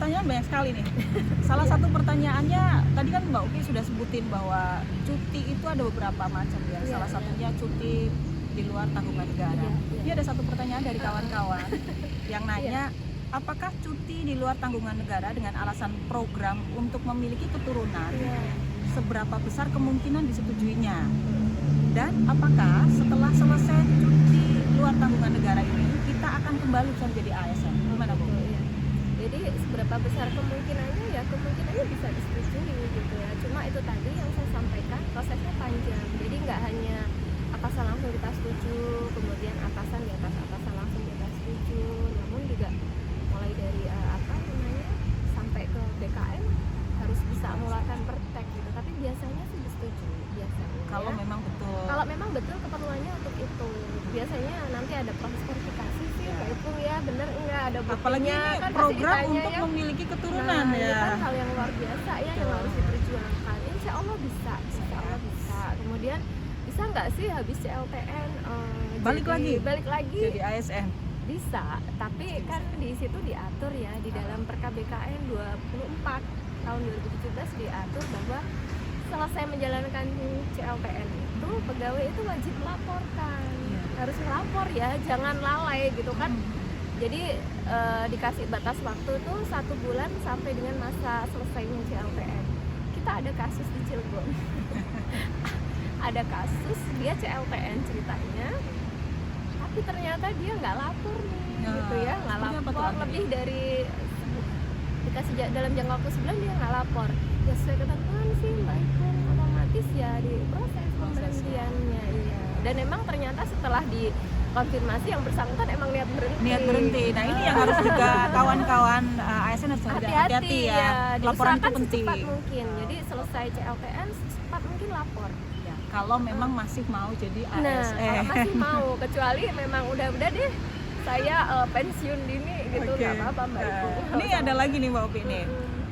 pertanyaan banyak sekali nih. Salah satu pertanyaannya tadi kan Mbak Uki sudah sebutin bahwa cuti itu ada beberapa macam ya. Salah satunya cuti di luar tanggungan negara. Ini ada satu pertanyaan dari kawan-kawan yang nanya, apakah cuti di luar tanggungan negara dengan alasan program untuk memiliki keturunan, seberapa besar kemungkinan disetujuinya? Dan apakah setelah selesai cuti luar tanggungan negara ini kita akan kembali bisa menjadi ASN? Gimana Bu? Jadi seberapa besar kemungkinannya, ya kemungkinannya bisa disetujui gitu ya. Cuma itu tadi yang saya sampaikan, prosesnya panjang. Jadi nggak hanya atasan langsung kita setuju, kemudian atasan di atas atasan langsung kita setuju, namun juga mulai dari sampai ke BKN harus bisa mengeluarkan pertek gitu. Tapi biasanya sih disetujui biasanya. Kalau memang betul. Kalau memang betul keperluannya untuk itu, biasanya nanti ada proses verifikasi sih, Mbak Ipung ya, bener enggak ada buktinya. Apalagi ini kan program ditanya untuk ya, memiliki keturunan nah, ya. Ini kan hal yang luar biasa ya yang harus diperjuangkan. Insya Allah bisa, Kemudian bisa nggak sih habis CLTN Balik lagi jadi ASN? Bisa, tapi kan di situ diatur ya di dalam Perkab BKN 24 tahun 2017 diatur bahwa selesai menjalankan CLTN itu pegawai itu wajib melaporkan, harus melapor ya, jangan lalai gitu kan. Jadi dikasih batas waktu tuh 1 bulan sampai dengan masa selesainya CLTN. Kita ada kasus di Cilegon. Ada kasus dia CLTN ceritanya, tapi ternyata dia nggak lapor nih, gitu ya, nggak lapor lebih dari dikasih dalam jangka waktu sebulan dia nggak lapor. Ya sesuai ketentuan sih Mbak Ipung, otomatis ya diproses pemberhentiannya. Iya. Dan emang ternyata setelah dikonfirmasi yang bersangkutan emang niat berhenti. Nah ini yang harus juga kawan-kawan ASN harus hati-hati ya. Laporan itu penting. Secepat mungkin. Jadi selesai CLTN secepat mungkin lapor. Kalau memang masih mau jadi ASN. Nah, kalau masih mau, kecuali memang udah deh saya pensiun dini gitu, nggak apa-apa Mbak Ipung. Ini ada lagi nih Mbak Upi nih.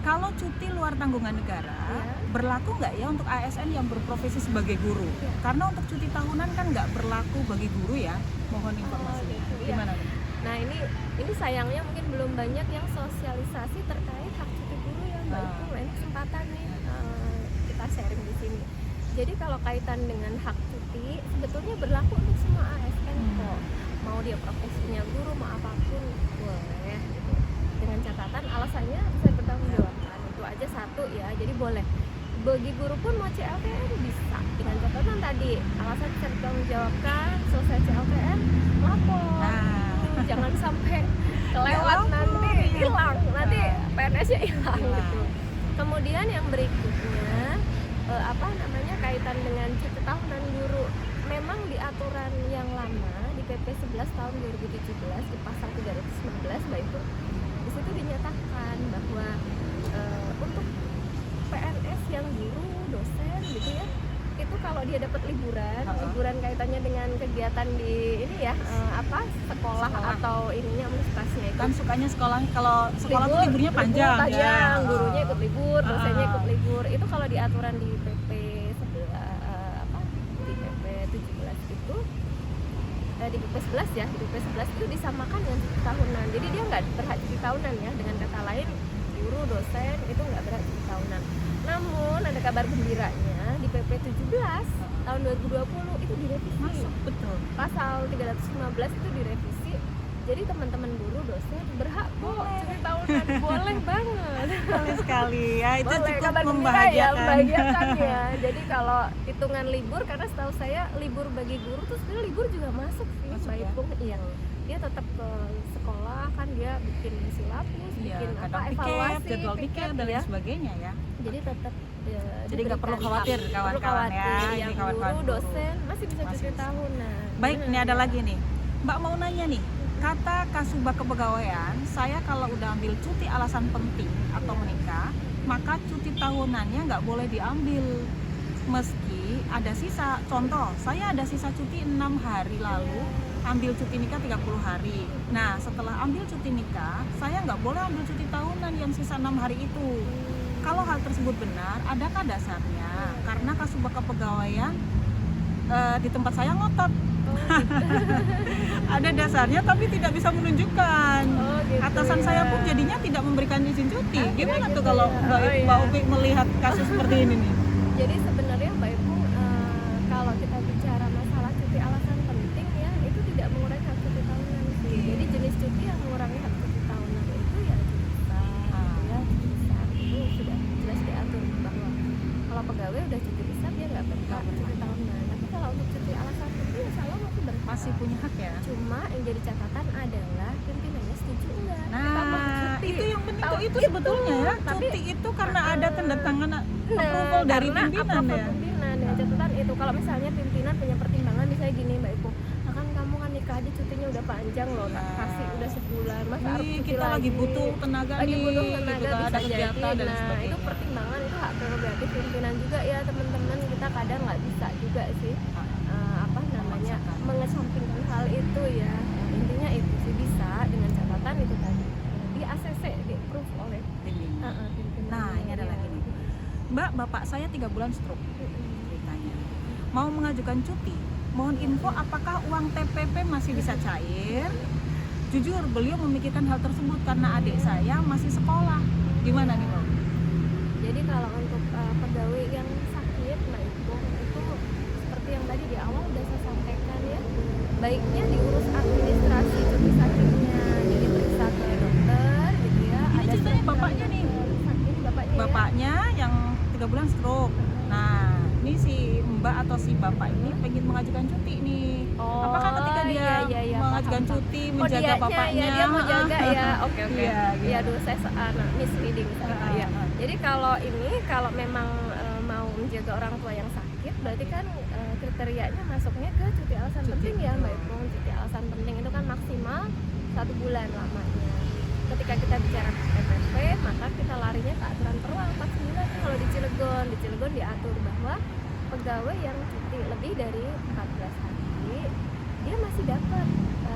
Kalau cuti luar tanggungan negara berlaku nggak ya untuk ASN yang berprofesi sebagai guru? Karena untuk cuti tahunan kan nggak berlaku bagi guru ya. Mohon informasinya. Gimana nih? Nah ini sayangnya mungkin belum banyak yang sosialisasi terkait hak cuti guru ya Mbak Ipung. Ini kesempatan nih kita sharing di sini. Jadi kalau kaitan dengan hak cuti sebetulnya berlaku untuk semua ASN kok. Mau dia profesinya guru, mau apapun boleh gitu. Dengan catatan alasannya bisa bertanggungjawabkan. Itu aja satu ya. Jadi boleh. Bagi guru pun mau CLTN bisa. Dengan catatan tadi alasan bisa bertanggungjawabkan, selesai CLTN lapor. Jangan sampai kelewat nanti hilang. Nanti PNS-nya hilang gitu. Kemudian yang berikutnya kaitan dengan cuti tahunan guru, memang di aturan yang lama di PP 11 tahun 2017 di pasal 319 Mbak Ibu, di situ dinyatakan bahwa untuk PNS yang guru, dosen gitu ya, itu kalau dia dapat liburan kaitannya dengan kegiatan di ini ya sekolah atau ininya universitasnya itu kan sukanya sekolah, kalau sekolah tuh liburnya panjang ya. Gurunya ikut libur, dosennya ikut libur. Itu kalau di aturan di PP 17 itu di PP 11 ya, di PP 11 itu disamakan dengan cuti tahunan. Jadi dia nggak berhak cuti tahunan ya, dengan kata lain guru, dosen itu nggak berhak cuti tahunan. Namun ada kabar gembiranya di PP 17 tahun 2020 itu direvisi. Masuk, betul. Pasal 315 itu direvisi. Jadi teman-teman guru, dosen berhak cuti tahunan. Boleh banget. Boleh sekali ya, itu boleh, cukup membahagiakan ya. Jadi kalau hitungan libur, karena setahu saya libur bagi guru tuh sebenarnya libur juga masuk sih Mbak Ipung. Iya. Dia tetap ke sekolah kan, dia bikin silabus, bikin evaluasi, jadwal piket dan lain sebagainya ya. Jadi tetap jadi nggak perlu khawatir kawan-kawan ya. Yang guru, dosen masih bisa cuti tahunan. Baik, ini ada lagi nih. Mbak mau nanya nih. Kata Kasubag Kepegawaian, saya kalau udah ambil cuti alasan penting atau menikah, maka cuti tahunannya nggak boleh diambil. Meski ada sisa, contoh, saya ada sisa cuti 6 hari lalu, ambil cuti nikah 30 hari. Nah, setelah ambil cuti nikah, saya nggak boleh ambil cuti tahunan yang sisa 6 hari itu. Kalau hal tersebut benar, adakah dasarnya? Karena Kasubag Kepegawaian di tempat saya ngotot. ada dasarnya tapi tidak bisa menunjukkan. Oh, gitu, Atasan ya. saya pun jadinya tidak memberikan izin cuti. Gimana tuh gitu kalau ya. Mbak, Oh, iya. Mbak Upi melihat kasus seperti ini nih? Jadi sebenarnya Mbak Ipung, kalau kita bicara masalah cuti alasan penting ya, itu tidak mengurangi hak cuti tahunan sih. Jadi jenis cuti yang mengurangi hak cuti tahunan itu ya cuti besar, gitu ya. Cuti besar itu sudah jelas diatur bahwa kalau pegawai udah cuti besar dia nggak berhak cuti tahunan. Tapi kalau untuk cuti alasan penting insya Allah masih berhak. Masih punya hak ya? Cuma yang jadi catatan adalah pimpinannya setuju enggak ditambah Nah, cuti. itu yang penting Tahu tuh, itu sebetulnya ya. tapi Cuti itu karena ada tanda tangan approval Nah, dari karena pimpinan approval ya. pimpinan ya, catatan itu kalau misalnya pimpinan punya pertimbangan misalnya gini Mbak Ibu, nah kan kamu kan nikah aja cutinya udah panjang loh, tak kasih udah sebulan, masa harus Nih, cuti kita lagi butuh tenaga lagi nih, butuh gitu tenaga kan, bisa ada jadi. kegiatan dan Nah sebagainya. itu pertimbangan, itu hak prerogatif pimpinan juga ya teman-teman, kita kadang nggak bisa juga sih apa namanya mengesampingkan hal itu ya. Intinya itu sih bisa dengan catatan itu tadi di ACC di approve oleh Pimpinan. pimpinan. Nah, ini ada lagi nih. Mbak, bapak saya 3 bulan stroke ceritanya. Mau mengajukan cuti, mohon info apakah uang TPP masih bisa cair? Jujur, beliau memikirkan hal tersebut karena adik saya masih sekolah. Gimana nih, Mbak? Jadi kalau untuk pegawai yang sakit, Mbak Ibu, itu seperti yang tadi di awal udah saya sampaikan ya, baiknya diurus administrasi cuti sakitnya, jadi periksa ke dokter gitu ya. Ini ceritanya bapaknya nih. Sakit bapaknya. Bapaknya yang 3 bulan stroke. Nah, ini si Mbak atau si bapak ini pengen mengajukan cuti nih. Oh, Apakah ketika dia iya, mengajukan paham. cuti Oh, menjaga dianya, bapaknya? ya, dia mau jaga ya. Oke. Iya, gitu. Iya, dulu saya misleading saya. Ya. Jadi kalau memang mau menjaga orang tua yang sakit, berarti kan kriterianya masuknya ke cuti alasan Cuti, penting ya, betul. Mbak Ipung. Cuti alasan penting itu kan maksimal 1 bulan lamanya. Ketika kita bicara TPP, maka kita larinya ke aturan Perwal 49 kalau di Cilegon diatur bahwa pegawai yang cuti lebih dari 14 hari dia masih dapat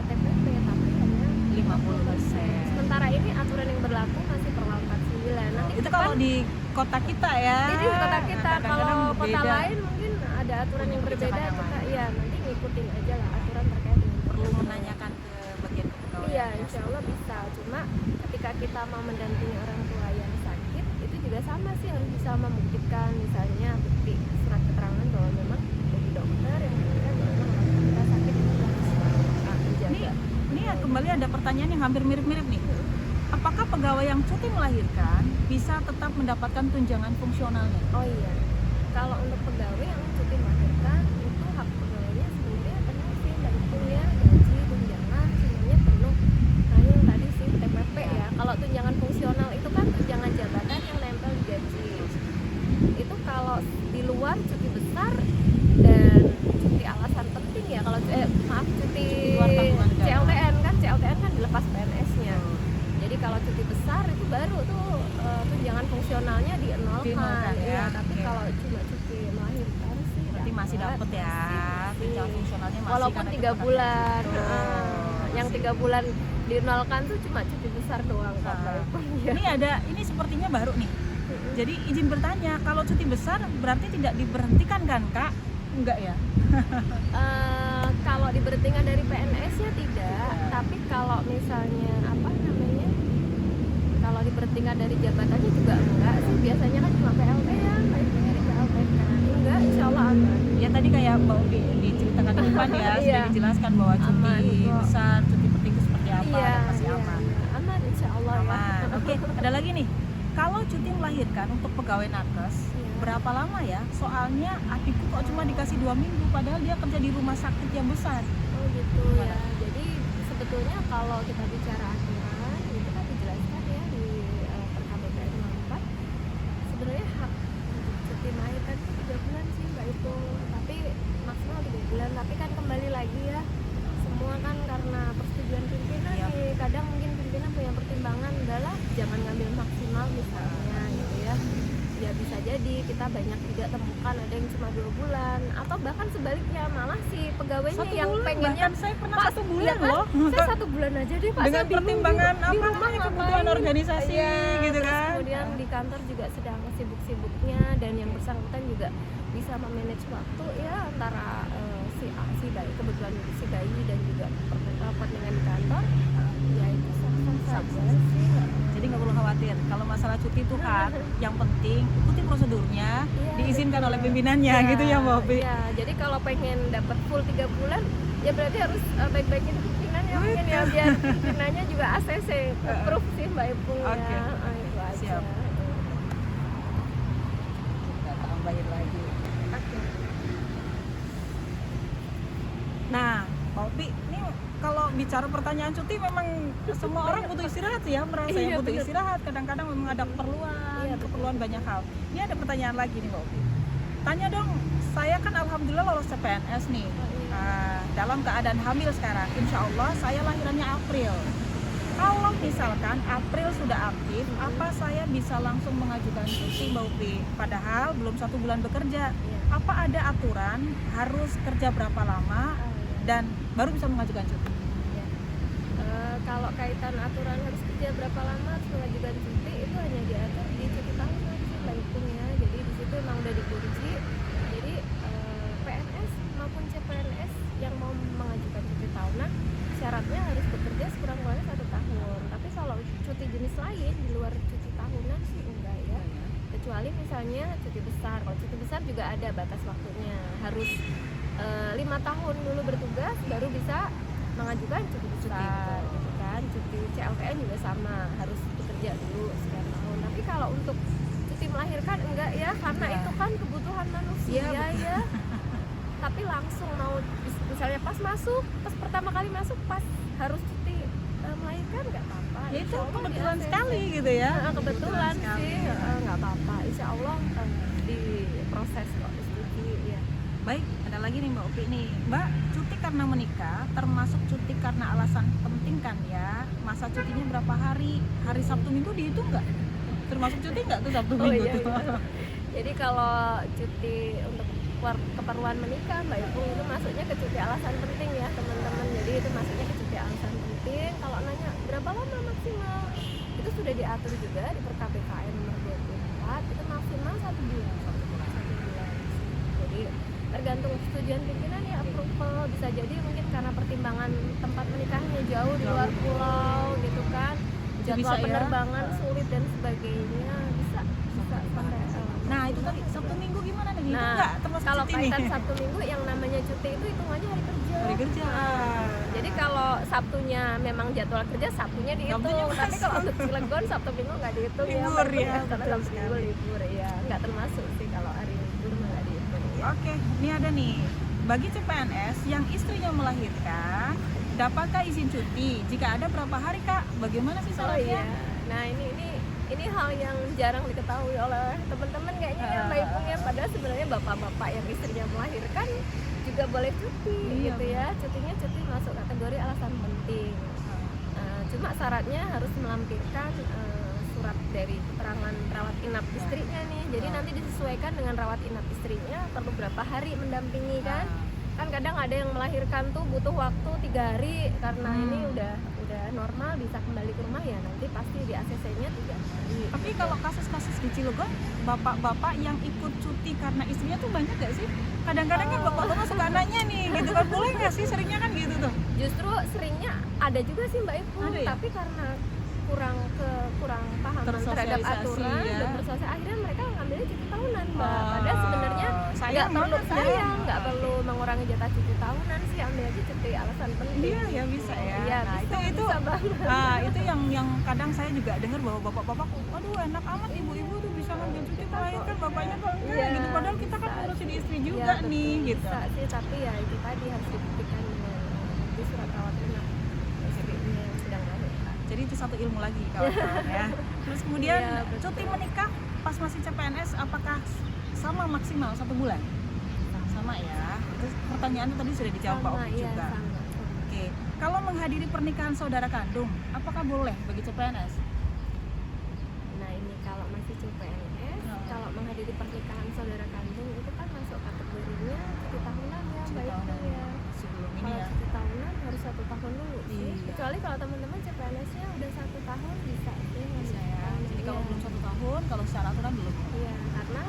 TPP tapi hanya 50%. Sementara ini aturan yang berlaku masih Perwal 49. Nanti Itu ke kalau depan, di kota kita ya. jadi di kota kita, Kadang-kadang kalau kota beda. lain mungkin ada aturan Punya yang berbeda, kebijakan yang kita lain. ya nanti ngikutin aja lah aturan terkait dengan Perlu TPP. menanyakan ke bagian kepegawaian. Iya, ya. insya Allah bisa. Cuma ketika kita mau mendampingi orang tua yang sakit, itu juga sama sih, harus bisa membuktikan misalnya bukti surat keterangan bahwa memang dari dokter yang membuktikan bahwa memang orang kita sakit itu harus Ini, dijaga. ini ya kembali ada pertanyaan yang hampir mirip-mirip nih. Apakah pegawai yang cuti melahirkan bisa tetap mendapatkan tunjangan fungsionalnya? Oh iya, kalau untuk pegawai yang cuti melahirkan itu hak pegawainya sebenarnya penuh sih, dari ya gaji, tunjangan semuanya penuh. Nah yang tadi sih TPP ya. Kalau tunjangan fungsional itu kan tunjangan jabatan yang nempel di gaji. Itu kalau di luar cuti besar dan cuti alasan penting ya. Kalau cuti luar tanggungan negara. CLTN kan dilepas PNS-nya. Jadi kalau cuti besar itu baru tuh tunjangan fungsionalnya dienolkan. Dienolkan, ya. Iya, tapi Oke. kalau cuma cuti melahirkan sih Berarti masih dapat ya. masih. Tunjangan fungsionalnya masih. Walaupun karena 3 itu bulan. Betul. Yang 3 bulan dienolkan tuh cuma cuti besar doang kok. Nah. Mbak Ipung. Ya. Ini sepertinya baru nih. Jadi izin bertanya, kalau cuti besar berarti tidak diberhentikan kan, Kak? Enggak ya? Kalau diberhentikan dari PNS ya tidak, tapi kalau misalnya apa namanya, kalau diberhentikan dari jabatannya juga enggak sih, biasanya kan cuma PLT ya, Mbak Ipung, di PLT kan enggak, insya Allah aman. Ya tadi kayak Mbak Upi diceritakan di depan ya, sudah Iya. dijelaskan bahwa cuti Aman kok. besar, cuti penting itu seperti apa, Iya, dan pasti iya, aman. iya, aman insya Allah Aman. ya. Oke, ada lagi nih. Kalau cuti melahirkan untuk pegawai nakes, Iya. berapa lama ya? Soalnya adikku kok cuma dikasih 2 minggu, padahal dia kerja di rumah sakit yang besar. Oh gitu Gimana? ya. Jadi sebetulnya kalau kita bicara aturan itu kan dijelaskan ya di PKPPN 4. Sebenarnya hak untuk cuti melahirkan itu 3 bulan sih Mbak Ipung. Tapi maksimal 3 bulan. Tapi kan kembali lagi ya, semua kan karena persetujuan pimpinan Iya. nih. Kadang mungkin pimpinan punya pertimbangan, udahlah jangan ngambil maksimal misalnya gitu ya. Ya bisa jadi kita banyak juga temukan ada yang cuma 2 bulan atau bahkan sebaliknya, malah si pegawainya 1 yang bulan, pengennya bahkan saya pernah Pak, 1 bulan iya kan? loh. Saya 1 bulan aja deh Pak, Dengan saya bingung pertimbangan di apa rumah namanya, ngapain. kebutuhan organisasi Iya, gitu terus kan. kemudian di kantor juga sedang sibuk-sibuknya dan yang bersangkutan juga bisa memanage waktu ya antara si bayi, kebetulan si bayi dan juga pertandingan di kantor, ya itu sah-sah saja sih. Jadi nggak perlu khawatir kalau masalah cuti itu hak, yang penting ikuti prosedurnya, Iya, diizinkan betul. oleh pimpinannya gitu ya Mbak Opi. Iya, jadi kalau pengen dapat full 3 bulan, ya berarti harus baik-baikin pimpinannya mungkin ya, biar pimpinannya juga ACC approve sih Mbak Ipung ya. Oke. Itu aja. Siap. Kita tambahin lagi. Oke. Nah, Mbak Opi, ini kalau bicara pertanyaan cuti memang semua orang butuh istirahat sih ya, merasa Iya, ya butuh bener. istirahat. Kadang-kadang memang ada keperluan, Iya, betul. keperluan banyak hal. Ini ada pertanyaan lagi nih Mbak Opi. Tanya dong, saya kan alhamdulillah lolos CPNS nih. Dalam keadaan hamil sekarang, insya Allah saya lahirannya April. Kalau misalkan April sudah aktif, apa saya bisa langsung mengajukan cuti Mbak Upi? Padahal belum 1 bulan bekerja. Iya. Apa ada aturan harus kerja berapa lama dan baru bisa mengajukan cuti? Ya. Kalau kaitan aturan harus kerja berapa lama harus mengajukan cuti itu hanya diatur di cuti tahunan sih Mbak Ipung ya. Jadi di situ emang udah dikunci. Jadi PNS maupun CPNS yang mau mengajukan cuti tahunan syaratnya harus bekerja sekurang-kurangnya 1 tahun. Tapi kalau cuti jenis lain di luar cuti tahunan sih enggak ya. Kecuali misalnya cuti besar. Kalau cuti besar juga ada batas waktunya. Harus 5 tahun dulu bertugas baru bisa mengajukan cuti besar gitu kan. Cuti CLTN juga sama, harus bekerja dulu sekian tahun. Tapi kalau untuk cuti melahirkan enggak ya, karena itu kan kebutuhan manusia ya. Tapi langsung mau misalnya pas pertama kali masuk pas harus cuti melahirkan nggak apa-apa. Ya itu Insya Allah kebetulan di ACC. sekali gitu ya. Kebetulan sekali. sih nggak apa-apa. Insya Allah diproses kok cuti ya. Baik, ada lagi nih Mbak Upi nih. Mbak, cuti karena menikah termasuk cuti karena alasan penting kan ya? Masa cutinya berapa hari? Hari Sabtu Minggu dihitung nggak? Termasuk cuti nggak tuh Sabtu Minggu Iya, tuh? iya. Jadi kalau cuti untuk keperluan menikah Mbak Ipung itu masuknya ke cuti alasan penting ya teman-teman. Jadi itu masuknya ke cuti alasan penting. Kalau nanya berapa lama maksimal, itu sudah diatur juga di Per KPKM nomor 24, itu maksimal 1 bulan. 1 bulan. Jadi tergantung persetujuan pimpinan ya, approval. Bisa jadi mungkin karena pertimbangan tempat menikahnya jauh di luar pulau gitu kan, jadwal Bisa ya. penerbangan sulit dan sebagainya, bisa sampai Nah itu tadi Sabtu Minggu gimana nih? Itu Nah, nggak termasuk kalau cuti kaitan nih? Sabtu Minggu yang namanya cuti itu hitungannya hari kerja. Hari kerja. Jadi kalau Sabtunya memang jadwal kerja, Sabtunya dihitung. Sabtunya Tapi masuk. kalau untuk Cilegon Sabtu Minggu nggak dihitung Libur Mbak Ipung, ya, karena betul Sabtu Minggu sekali. libur ya, nggak termasuk sih kalau hari libur mah nggak dihitung ya. Oke, ini ada nih. Bagi CPNS yang istrinya melahirkan, dapatkah izin cuti? Jika ada berapa hari Kak? Bagaimana sih Oh syaratnya? iya. Nah ini hal yang jarang diketahui oleh teman-teman kayaknya ya Mbak Ipung ya. Padahal sebenarnya bapak-bapak yang istrinya melahirkan juga boleh cuti Iya, gitu ya. Cutinya cuti masuk kategori alasan penting. Cuma syaratnya harus melampirkan surat dari keterangan rawat inap istrinya nih. Jadi nanti disesuaikan dengan rawat inap istrinya perlu berapa hari mendampingi kan. Kan kadang ada yang melahirkan tuh butuh waktu 3 hari karena ini udah normal bisa kembali ke rumah, ya nanti pasti di ACC-nya 3 hari. Tapi kalau kasus-kasus di Cilegon, bapak-bapak yang ikut cuti karena istrinya tuh banyak gak sih? Kadang-kadang kan bapak-bapak suka nanya nih, gitu kan, boleh gak sih? Seringnya kan gitu tuh. Justru seringnya ada juga sih Mbak Ipung, Ada ya? tapi karena kurang pahaman terhadap Tersosialisasi aturan ya. dan bersosialisasi, akhirnya mereka ngambilnya cuti tahunan Mbak. Padahal sebenarnya sayang nggak perlu banget ya. nggak perlu mengurangi jatuh cuti tahunan sih, ambil aja cuti alasan penting. Iya ya bisa ya. Iya, Nah bisa, itu bisa banget. itu yang kadang saya juga dengar bahwa bapak-bapak, aduh enak amat ibu-ibu tuh bisa ngambil cuti melahirkan, bapaknya kok enggak Iya, gitu. Padahal kita kan bisa. ngurusin istri juga Iya, nih betul, gitu. bisa sih, tapi ya itu tadi harus dibuktikan dengan di surat rawat inap istrinya yang sedang melahirkan. Jadi itu satu ilmu lagi kawan-kawan ya. Terus kemudian Iya, betul. cuti menikah pas masih CPNS apakah sama maksimal 1 bulan? Sama ya. Terus pertanyaan tadi sudah dijawab Pak Sama, Opi iya, juga. sama. Oke. Kalau menghadiri pernikahan saudara kandung, apakah boleh bagi CPNS? Nah ini kalau masih CPNS, kalau menghadiri pernikahan saudara kandung itu kan masuk kategorinya cuti tahunan ya, Cuti Mbak Ipung tahunan ya. sebelum ini Kalau ya. cuti tahunan harus 1 tahun dulu sih. Iya. Kecuali kecuali kalau teman-teman CPNS-nya udah 1 tahun bisa sih Bisa ya. Jadi kalau Iya. belum 1 tahun, kalau secara aturan belum. Iya, karena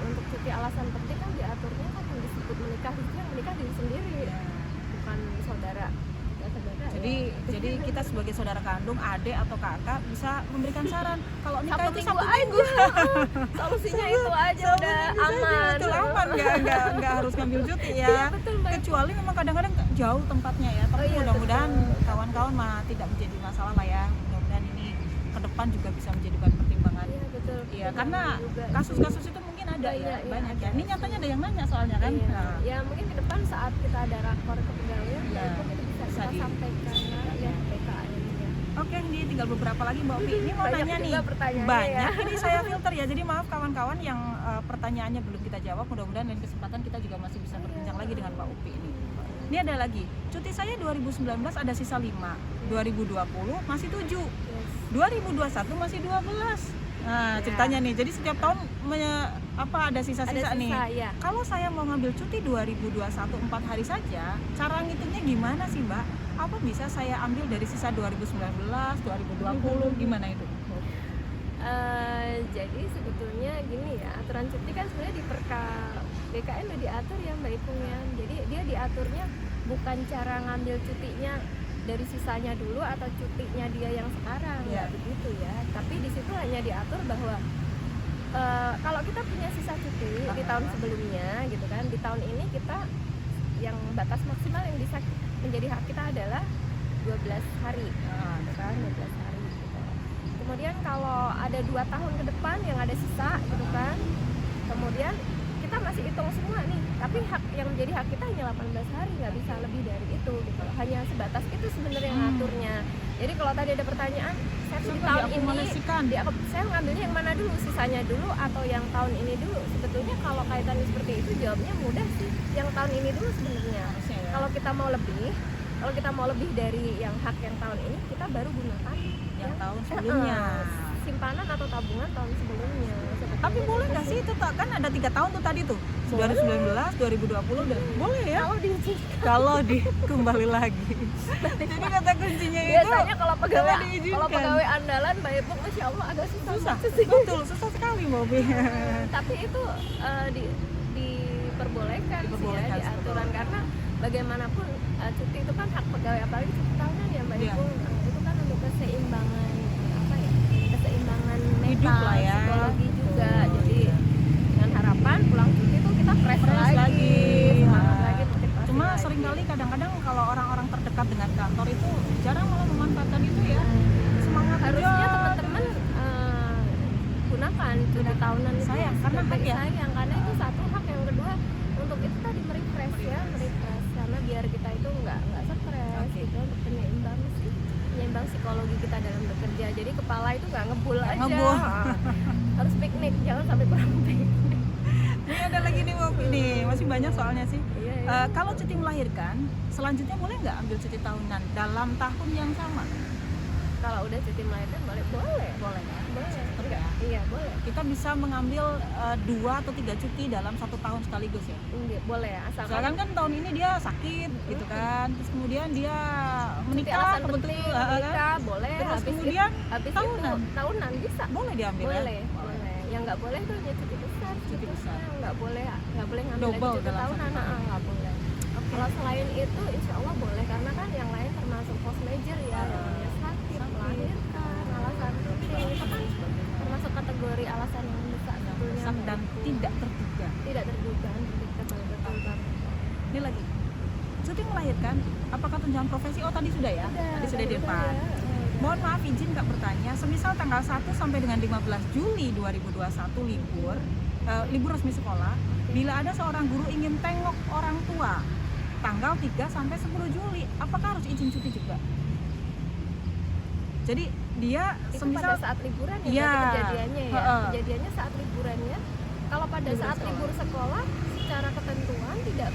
untuk cuti alasan penting kan diaturnya kan yang disebut menikah itu yang menikah diri sendiri, Ya. bukan saudara. Jadi kita sebagai saudara kandung, adik atau kakak bisa memberikan saran kalau nikah itu Sabtu Sabtu Minggu Minggu. Solusinya itu aja Sabtu udah Minggu saja, aman. betul, aman, nggak harus ngambil cuti ya. Iya, betul, Mbak. Kecuali memang kadang-kadang jauh tempatnya ya. Tapi Oh, iya, mudah-mudahan betul. kawan-kawan mah tidak menjadi masalah lah ya. Mudah-mudahan ini ke depan juga bisa menjadi bahan pertimbangan. Iya, betul. Iya, Betul karena juga. kasus-kasus itu mungkin ada Iya, ya, iya, banyak ada. ya. Ini nyatanya ada yang nanya soalnya kan. Iya. Nah, Ya mungkin ke depan saat kita ada rakor kepegawaian, Iya. itu kita bisa Bisa kita sampaikan ya PKN ya. Oke, ini tinggal beberapa lagi Mbak Opi. Ini mau Banyak nanya nih. juga pertanyaannya Banyak. ya. Ini saya filter ya. Jadi maaf kawan-kawan yang pertanyaannya belum kita jawab. Mudah-mudahan lain kesempatan kita juga masih bisa berbincang lagi dengan Mbak Opi ini. Ini ada lagi. Cuti saya 2019 ada sisa 5. 2020 masih 7. Yes. 2021 masih 12. Nah, Ya. ceritanya nih. Jadi setiap tahun ada sisa-sisa Ada nih. sisa ya. Kalau saya mau ngambil cuti 2021 4 hari saja, cara ngitungnya gimana sih Mbak? Apa bisa saya ambil dari sisa 2019, 2020, gimana itu? Jadi sebetulnya gini ya, aturan cuti kan sebenarnya di Perka BKN udah diatur ya Mbak Ipung ya. Jadi dia diaturnya bukan cara ngambil cutinya dari sisanya dulu atau cutinya dia yang sekarang, Iya. nggak begitu ya. Tapi di situ hanya diatur bahwa kalau kita punya sisa cuti di tahun sebelumnya gitu kan, di tahun ini kita yang batas maksimal yang bisa menjadi hak kita adalah 12 hari gitu kan, 12 hari gitu. Kemudian kalau ada 2 tahun ke depan yang ada sisa gitu kan, kemudian kita masih hitung semua nih, tapi hak yang menjadi hak kita hanya 18 hari, nggak bisa lebih dari itu gitu loh. Hanya sebatas itu sebenarnya yang ngaturnya. Jadi kalau tadi ada pertanyaan, saya tuh di tahun ini diakumulasikan. saya ngambilnya yang mana dulu, sisanya dulu atau yang tahun ini dulu? Sebetulnya kalau kaitannya seperti itu jawabnya mudah sih, yang tahun ini dulu sebenarnya. Harusnya ya. Kalau kita mau lebih dari yang hak yang tahun ini, kita baru gunakan Yang tahun sebelumnya. simpanan atau tabungan tahun sebelumnya. Tapi boleh nggak sih itu kan ada 3 tahun tuh tadi tuh, 2019, 2020 dan boleh ya Kalau diizinkan. kalau kembali lagi. Jadi kata kuncinya itu Biasanya kalau diizinkan. pegawai andalan Mbak Ipung, Masya Allah agak susah. susah, banget sih. betul susah sekali Mbak Opi. Tapi itu diperbolehkan sih Diperbolehkan, ya, di aturan karena bagaimanapun cuti itu kan hak pegawai, apalagi cuti tahunan ya Mbak Iya. Ipung. Itu kan untuk keseimbangan keseimbangan Hidup mental, lah ya. psikologi juga. Jadi dengan harapan pulang cuti itu kita fresh lagi, semangat Nah, lagi, motivasi cuma lagi. seringkali kadang-kadang kalau orang-orang terdekat dengan kantor itu jarang malah memanfaatkan itu ya. Semangat Harusnya kerja. teman-teman gunakan cuti tahunan itu Sayang, karena hak ya. sayang, karena itu satu hak, yang kedua untuk itu tadi merefresh ya, karena biar kita itu nggak stres Oke. gitu, untuk penyeimbang psikologi kita dalam bekerja. Jadi kepala itu nggak ngebul aja. Ngebul. Harus piknik, jangan sampai kurang piknik. Ini ada lagi nih Mbak Opi nih, masih banyak soalnya sih. Iya, iya. Kalau cuti melahirkan, selanjutnya boleh nggak ambil cuti tahunan dalam tahun yang sama? Kalau udah cuti melahirkan boleh Boleh ya? boleh. ya? Iya boleh. Kita bisa mengambil 2 atau 3 cuti dalam 1 tahun sekaligus ya. Boleh asalkan Misalkan kan tahun ini dia sakit gitu kan, terus kemudian dia cuti menikah alasan kebetulan penting, kan? menikah boleh. Terus habis kemudian habis tahunan. itu tahunan bisa. boleh diambil Boleh, ya? boleh. Yang nggak boleh tuh hanya cuti besar. Cuti besar. Nggak boleh ngambil Double lagi cuti dalam tahunan. satu tahun. Nggak boleh. Kalau selain itu, insya Allah boleh, karena kan yang lain termasuk force major ya, yang namanya sakit, melahirkan, alasan penting itu kan termasuk kategori alasan yang besar sebetulnya. Besar dan tidak terduga. tidak terduga, betul banget. Ini lagi. Cuti melahirkan, apakah tunjangan profesi? Oh tadi sudah ya? Tadi sudah di depan. ya. Mohon maaf izin Kak bertanya, semisal tanggal 1 sampai dengan 15 Juli 2021 libur resmi sekolah, bila ada seorang guru ingin tengok orang tua tanggal 3 sampai 10 Juli, apakah harus izin cuti juga? Jadi dia Itu semisal pada saat liburan ya, Iya. berarti kejadiannya ya. Heeh. Kejadiannya saat liburannya. Kalau pada Libur saat sekolah. libur sekolah, secara ketentuan tidak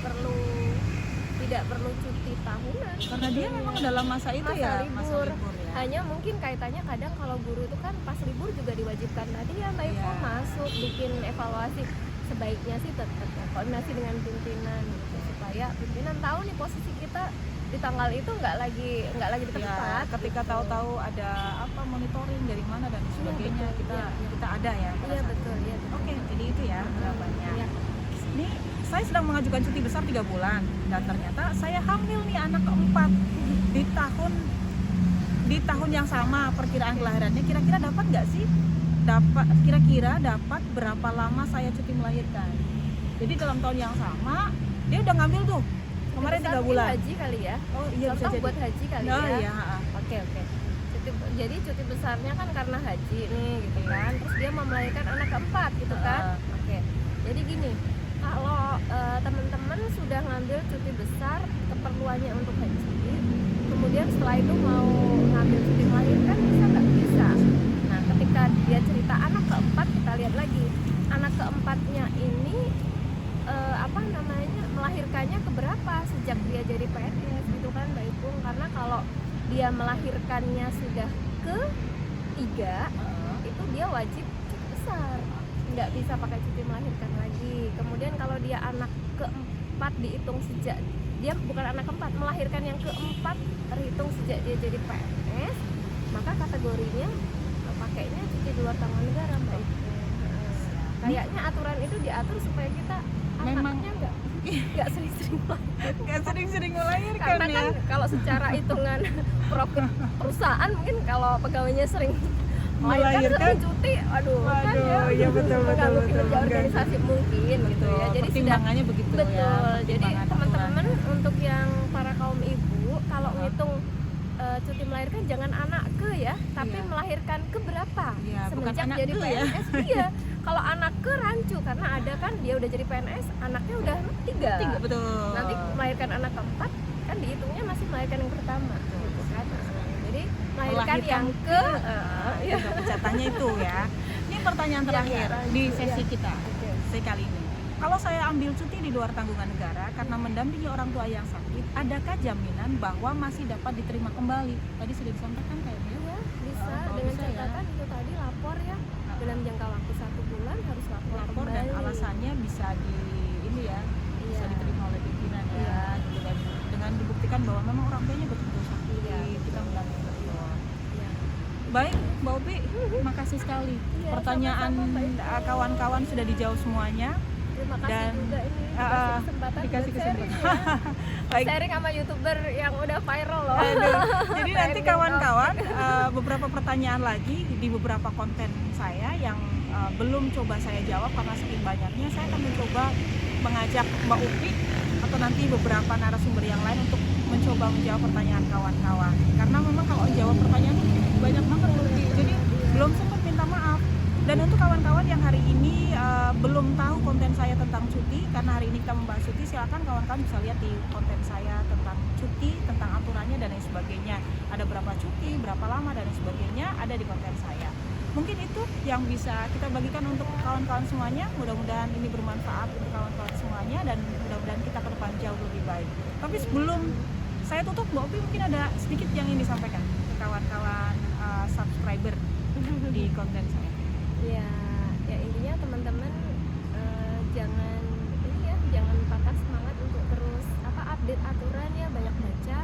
perlu cuti tahunan. karena dia memang dalam masa itu Masa ya, libur. masa libur ya. Hanya mungkin kaitannya kadang kalau guru itu kan pas libur juga diwajibkan tadi ya Mbak Ivo, Iya. masuk bikin evaluasi. Sebaiknya sih tetap koordinasi dengan pimpinan gitu, supaya pimpinan tahu nih posisi kita di tanggal itu nggak lagi di Ya, tempat. ketika gitu. tahu-tahu ada apa monitoring dari mana dan sebagainya, betul, kita iya. kita ada ya. pada Iya saat betul, itu. iya betul. Oke, jadi itu ya jawabannya. Iya. Ini saya sedang mengajukan cuti besar 3 bulan dan ternyata saya hamil nih anak keempat di tahun yang sama perkiraan kelahirannya. Kira-kira dapat nggak sih? Kira-kira dapat berapa lama saya cuti melahirkan? Jadi dalam tahun yang sama dia udah ngambil tuh kemarin Besar 3 mungkin bulan. haji kali ya. Oh iya bisa Contoh jadi. buat haji kali Oh ya. iya. Oke. Jadi cuti besarnya kan karena haji nih gitu kan. Terus dia mau melahirkan anak keempat gitu kan. Oke. Jadi gini, kalau teman-teman sudah ngambil cuti besar keperluannya untuk haji, kemudian setelah itu mau ngambil cuti melahirkan bisa nggak? Bisa. Nah, ketika dia cerita anak keempat, kita lihat lagi anak keempatnya ini melahirkannya keberapa sejak dia jadi PNS gitu kan Mbak Ipung. Karena kalau dia melahirkannya sudah ke-3 itu dia wajib cuti besar, nggak bisa pakai cuti melahirkan lagi. Kemudian kalau dia anak keempat dihitung sejak dia bukan anak keempat, melahirkan yang keempat terhitung sejak dia jadi PNS, maka kategorinya pakainya cuti di luar tanggungan negara Mbak Ipung. Kayaknya aturan itu diatur supaya kita Memang anaknya nggak sering-sering melahirkan. nggak sering-sering melahirkan Karena ya. kan kalau secara hitungan profit perusahaan, mungkin kalau pegawainya sering melahirkan Melahirkan. cuti, aduh kan Waduh, ya, iya betul, mengganggu betul, kinerja betul. organisasi mungkin gitu ya. Jadi sudah pertimbangannya begitu ya. betul. Jadi pertimbangan teman-teman aturannya. untuk yang para kaum ibu kalau ngitung cuti melahirkan jangan anak ke ya, tapi Iya. melahirkan ke berapa Iya, bukan semenjak anak jadi ke ya. PNS. Iya, kalau anak ke rancu karena ada kan dia udah jadi PNS, anaknya udah 3. Tiga, betul. Nanti melahirkan anak keempat kan dihitungnya masih melahirkan yang pertama gitu kan. Jadi melahirkan yang ke ya. Pecatannya itu ya. Ini pertanyaan Yang terakhir rancu, di sesi ya. kita. Oke. Sesi kali ini. Kalau saya ambil cuti di luar tanggungan negara karena mendampingi orang tua yang sakit, adakah jaminan bahwa masih dapat diterima kembali? Tadi sudah disampaikan kayaknya. Iya, bisa Oh, dengan bisa ya. catatan itu tadi lapor ya. Dalam jangka waktu 1 bulan harus lapor Lapor kembali. dan alasannya bisa bisa Iya. diterima oleh pimpinan ya, Iya. gitu. Dan dengan dibuktikan bahwa memang orang tuanya betul-betul sakit, Iya. kita mendampingi betul. Iya. Baik, Mbak Upi, makasih sekali. Iya, Pertanyaan sama-sama, Mbak Ipung. kawan-kawan sudah dijawab semuanya. Terima kasih Dan, juga ini dikasih buat sharing kesempatan. ya. Baik. Sharing sama YouTuber yang udah viral loh. Aduh. Jadi nanti Trending kawan-kawan beberapa pertanyaan lagi di beberapa konten saya yang belum coba saya jawab karena saking banyaknya, saya akan mencoba mengajak Mbak Upi atau nanti beberapa narasumber yang lain untuk mencoba menjawab pertanyaan kawan-kawan. Karena memang kalau jawab pertanyaan banyak banget Mbak Upi. Jadi belum sempat minta maaf. Dan untuk kawan-kawan yang hari ini belum tahu konten saya tentang cuti, karena hari ini kita membahas cuti, silakan kawan-kawan bisa lihat di konten saya tentang cuti, tentang aturannya dan lain sebagainya. Ada berapa cuti, berapa lama dan lain sebagainya ada di konten saya. Mungkin itu yang bisa kita bagikan untuk kawan-kawan semuanya. Mudah-mudahan ini bermanfaat untuk kawan-kawan semuanya dan mudah-mudahan kita ke depan jauh lebih baik. Tapi sebelum saya tutup, Mbak Upi mungkin ada sedikit yang ingin disampaikan ke kawan-kawan subscriber di konten saya. Ya intinya teman-teman jangan patah semangat untuk terus update aturan ya, banyak baca.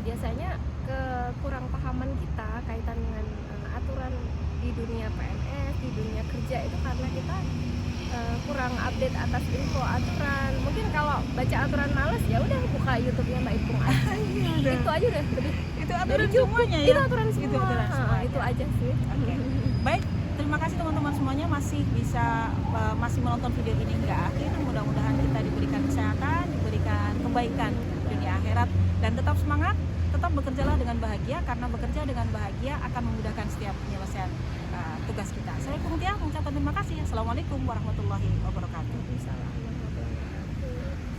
Biasanya kekurang pahaman kita kaitan dengan aturan di dunia PNS, di dunia kerja itu karena kita kurang update atas info aturan. Mungkin kalau baca aturan males ya udah buka YouTube-nya Mbak Ipung aja. Itu aja udah Itu aturan cukup. semuanya ya. Itu aturan semua. Itu aturan semuanya. Itu aja sih. Oke. Baik, terima kasih teman-teman semuanya masih menonton video ini hingga akhir. Mudah-mudahan kita diberikan kesehatan, diberikan kebaikan dunia akhirat, dan tetap semangat, tetap bekerjalah dengan bahagia karena bekerja dengan bahagia akan memudahkan setiap penyelesaian tugas kita. Saya Mutia mengucapkan terima kasih. Assalamualaikum warahmatullahi wabarakatuh.